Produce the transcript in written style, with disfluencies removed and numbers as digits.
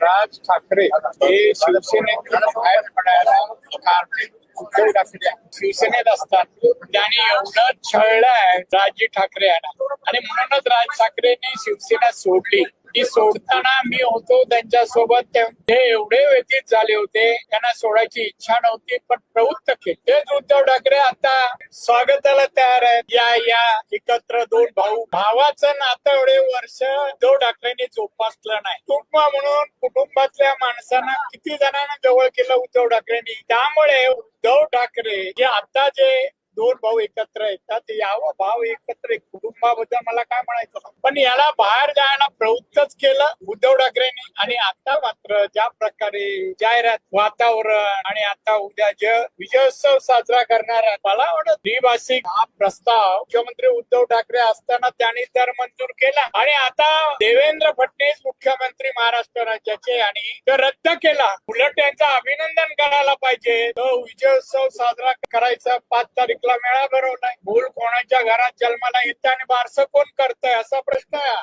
राज ठाकरे हे शिवसेनेतून बाहेर पडायला कारण उद्धव ठाकरे शिवसेनेत असतात त्यांनी एवढं छळलंय राज ठाकरे यांना आणि म्हणूनच राज ठाकरेंनी शिवसेना सोडली. ती सोडताना मी होतो त्यांच्यासोबत. ते एवढे व्यतीत झाले होते, त्यांना सोडायची इच्छा नव्हती पण प्रवृत्त केले. तेच उद्धव ठाकरे आता स्वागताला तयार आहेत. या एकत्र दोन भाऊ भावाचं नातं एवढे वर्ष उद्धव ठाकरेंनी जोपासलं नाही. कुटुंब म्हणून कुटुंबातल्या माणसांना किती जणांना जवळ केलं उद्धव ठाकरेंनी. त्यामुळे उद्धव ठाकरे जे आता जे दोन भाऊ एकत्र येतात यावं भाव एकत्र कुटुंबाबद्दल मला काय म्हणायचं पण याला बाहेर जायला प्रवृत्तच केलं उद्धव ठाकरेंनी. आणि आता मात्र ज्या प्रकारे जाहिरात वातावरण आणि आता उद्या जे विजयोत्सव साजरा करणार आहे मला वाटत द्विभाषिक हा प्रस्ताव मुख्यमंत्री उद्धव ठाकरे असताना त्यांनी तर मंजूर केला आणि आता देवेंद्र फडणवीस मुख्यमंत्री महाराष्ट्र राज्याचे आणि तो रद्द केला. उलट त्यांचं अभिनंदन करायला पाहिजे. तो विजयोत्सव साजरा करायचा 5 तारीखला मेळा भरवलाय. मूल कोणाच्या घरात जन्माला येतं आणि बारसं कोण करतंय असा प्रश्न आहे.